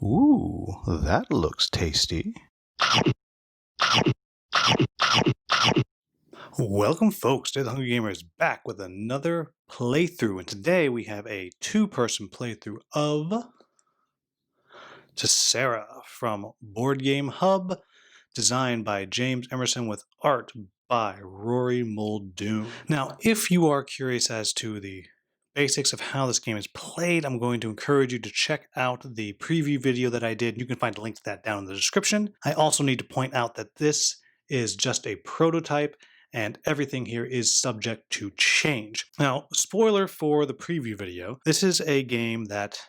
Ooh, that looks tasty. Welcome, folks. Today the Hungry Gamer is back with another playthrough, and today we have a two-person playthrough of Tessera from Board Game Hub, designed by James Emerson with art by Rory Muldoon. Now, if you are curious as to the basics of how this game is played, I'm going to encourage you to check out the preview video that I did. You can find a link to that down in the description. I also need to point out that this is just a prototype and everything here is subject to change. Now, spoiler for the preview video, this is a game that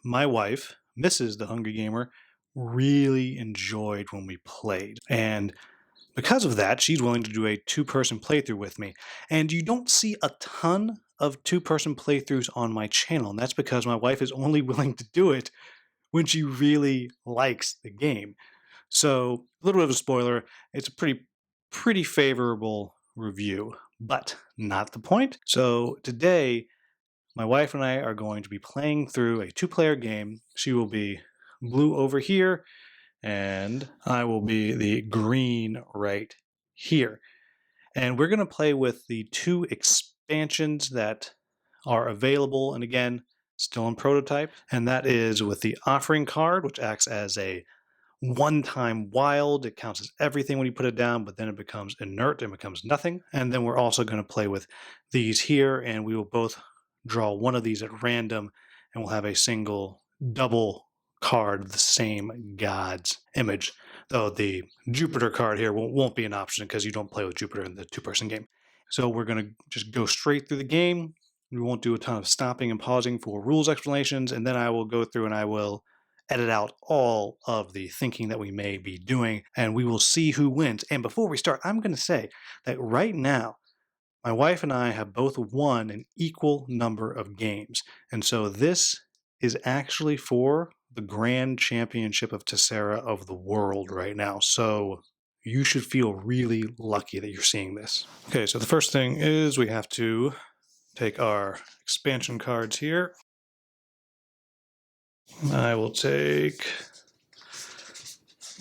my wife, Mrs. the Hungry Gamer, really enjoyed when we played. And because of that, she's willing to do a two-person playthrough with me. And you don't see a ton of two-person playthroughs on my channel, and that's because my wife is only willing to do it when she really likes the game. So, a little bit of a spoiler, it's a pretty favorable review, but not the point. So today, my wife and I are going to be playing through a two-player game. She will be blue over here, and I will be the green right here. And we're going to play with the two expansions that are available, and again, still in prototype, and that is with the offering card, which acts as a one-time wild. It counts as everything when you put it down, but then it becomes inert and becomes nothing. And then we're also going to play with these here, and we will both draw one of these at random, and we'll have a single double card of the same god's image. Though the Jupiter card here won't be an option because you don't play with Jupiter in the two-person game. So we're going to just go straight through the game. We won't do a ton of stopping and pausing for rules explanations, and then I will go through and I will edit out all of the thinking that we may be doing, and we will see who wins. And before we start, I'm going to say that right now, my wife and I have both won an equal number of games. And so this is actually for the Grand Championship of Tessera of the world right now. So you should feel really lucky that you're seeing this. Okay, so the first thing is we have to take our expansion cards here. I will take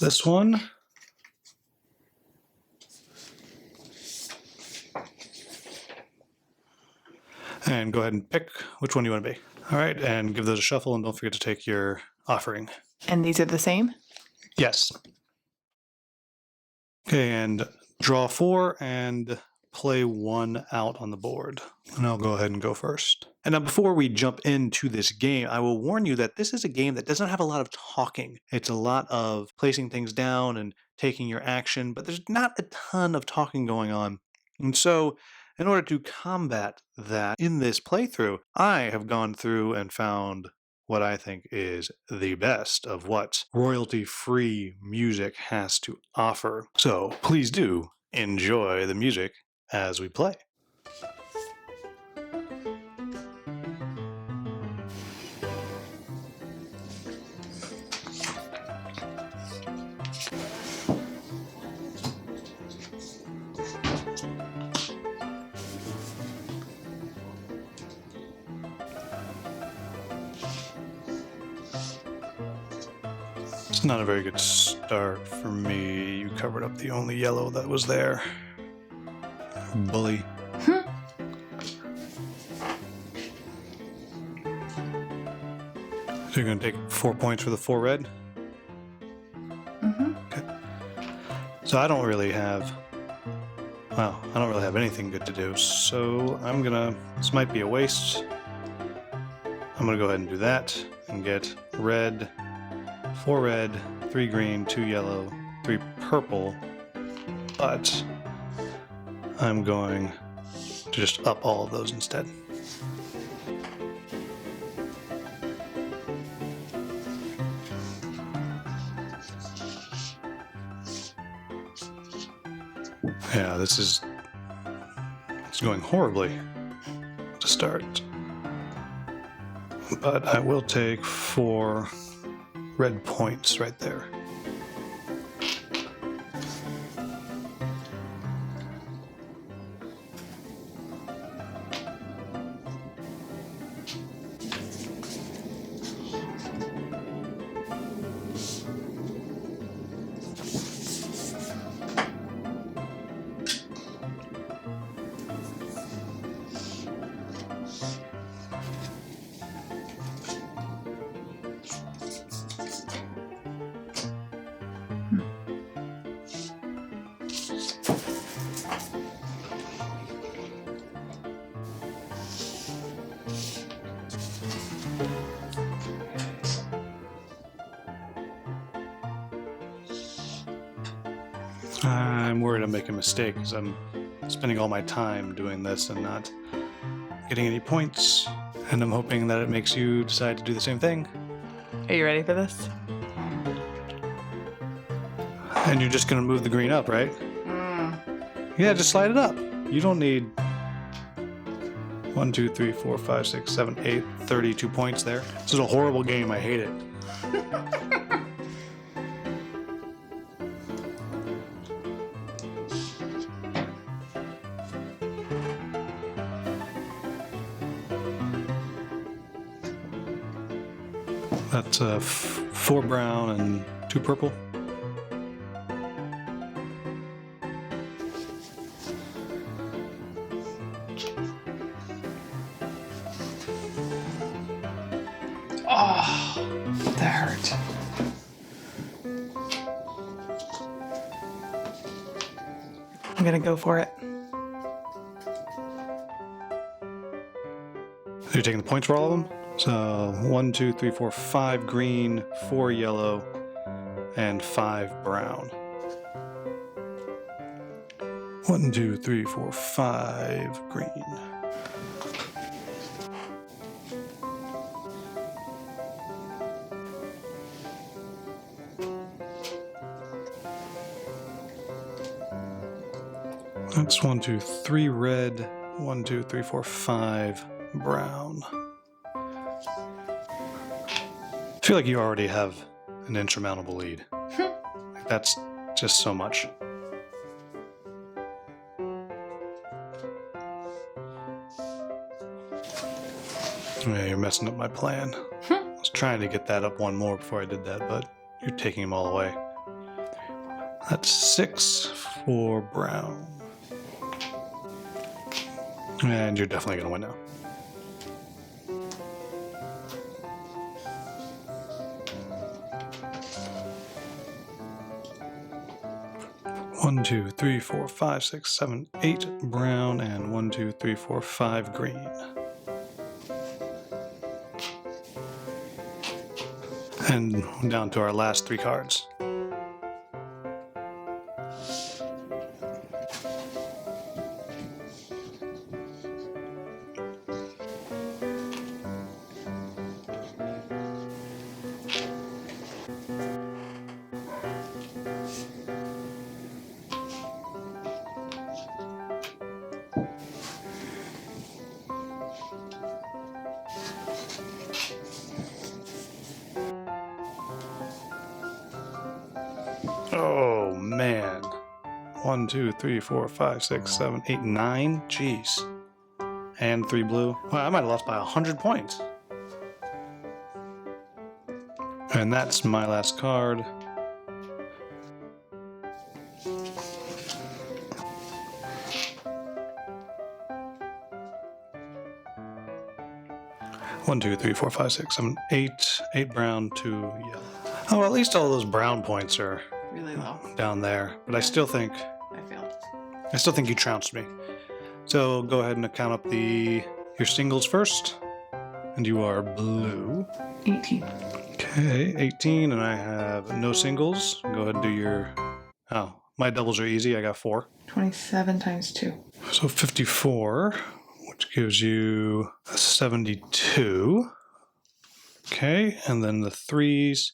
this one. And go ahead and pick which one you want to be. All right, and give those a shuffle, and don't forget to take your offering. And these are the same? Yes. Okay, and draw 4 and play 1 out on the board. And I'll go ahead and go first. And now before we jump into this game, I will warn you that this is a game that doesn't have a lot of talking. It's a lot of placing things down and taking your action, but there's not a ton of talking going on. And so, in order to combat that in this playthrough, I have gone through and found what I think is the best of what royalty-free music has to offer. So please do enjoy the music as we play. It's not a very good start for me. You covered up the only yellow that was there. Bully. So you're going to take 4 points for the 4 red? Mm-hmm. Okay. So I don't really have anything good to do, so this might be a waste. I'm going to go ahead and do that and get red, 4 red, 3 green, 2 yellow, 3 purple, but I'm going to just up all of those instead. Yeah, it's going horribly to start. But I will take 4 red points right there. I'm worried I'm making a mistake because I'm spending all my time doing this and not getting any points. And I'm hoping that it makes you decide to do the same thing. Are you ready for this? And you're just going to move the green up, right? Yeah, just slide it up. You don't need 1, 2, 3, 4, 5, 6, 7, 8, 32 points there. This is a horrible game. I hate it. That's 4 brown and 2 purple. Oh, that hurt. I'm gonna go for it. Are you taking the points for all of them? So 1, 2, 3, 4, 5 green, 4 yellow, and 5 brown. 1, 2, 3, 4, 5 green. That's 1, 2, 3 red, 1, 2, 3, 4, 5 brown. I feel like you already have an insurmountable lead. Like that's just so much. Yeah, you're messing up my plan. I was trying to get that up one more before I did that, but you're taking them all away. That's 6 for brown. And you're definitely going to win now. One, 2, 3, 4, 5, 6, 7, 8 brown, and 1, 2, 3, 4, 5 green. And down to our last 3 cards. Oh man. 1, 2, 3, 4, 5, 6, 7, 8, 9. Jeez. And 3 blue. Well, I might have lost by 100 points. And that's my last card. One, 2, 3, 4, 5, 6, 7, 8. 8 brown, 2 yellow. Oh, well, at least all those brown points are Really low. down there. But I still think I failed. you trounced me. So go ahead and count up your singles first. And you are blue. 18. Okay, 18, and I have no singles. Go ahead and do your... Oh, my doubles are easy. I got 4. 27 times 2. So 54, which gives you a 72. Okay, and then the 3s,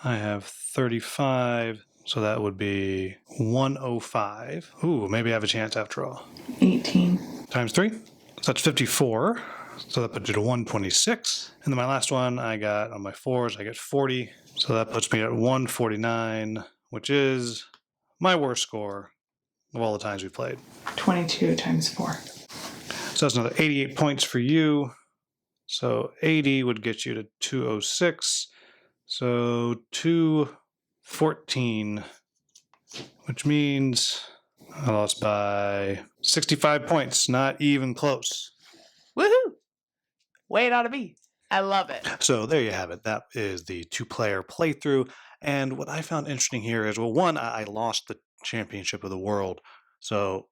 I have 35, so that would be 105. Ooh, maybe I have a chance after all. 18. Times 3, so that's 54. So that puts you to 126. And then my last one, I got on my 4s, I get 40. So that puts me at 149, which is my worst score of all the times we've played. 22 times 4. So that's another 88 points for you. So 80 would get you to 206. So 214, which means I lost by 65 points. Not even close. Woohoo! Way it ought to be. I love it. So there you have it. That is the two-player playthrough. And what I found interesting here is, well, one, I lost the championship of the world, so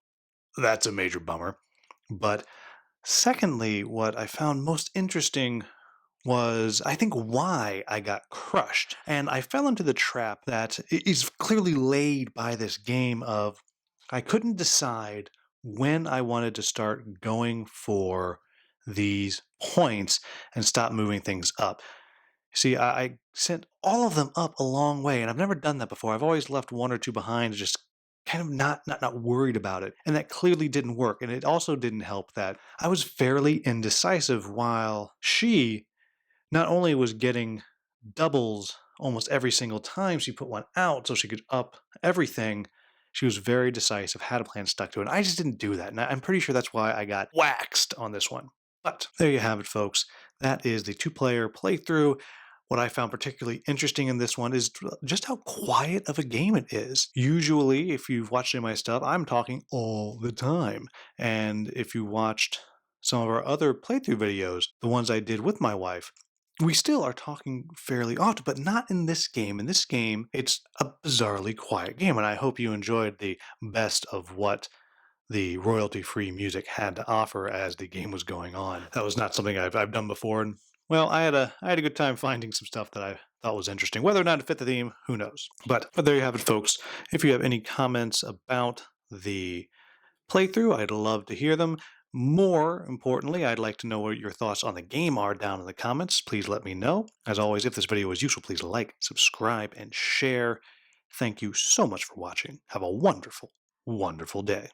that's a major bummer. But secondly, what I found most interesting was, I think, why I got crushed. And I fell into the trap that is clearly laid by this game of I couldn't decide when I wanted to start going for these points and stop moving things up. See, I sent all of them up a long way, and I've never done that before. I've always left one or two behind, just kind of not worried about it. And that clearly didn't work. And it also didn't help that I was fairly indecisive while she not only was getting doubles almost every single time she put one out so she could up everything, she was very decisive, had a plan, stuck to it. And I just didn't do that. And I'm pretty sure that's why I got waxed on this one. But there you have it, folks. That is the two-player playthrough. What I found particularly interesting in this one is just how quiet of a game it is. Usually, if you've watched any of my stuff, I'm talking all the time. And if you watched some of our other playthrough videos, the ones I did with my wife, we still are talking fairly often, but not in this game. In this game, it's a bizarrely quiet game, and I hope you enjoyed the best of what the royalty-free music had to offer as the game was going on. That was not something I've done before, and well, I had a good time finding some stuff that I thought was interesting. Whether or not it fit the theme, who knows? But there you have it, folks. If you have any comments about the playthrough, I'd love to hear them. More importantly, I'd like to know what your thoughts on the game are down in the comments. Please let me know. As always, if this video was useful, please like, subscribe, and share. Thank you so much for watching. Have a wonderful, wonderful day.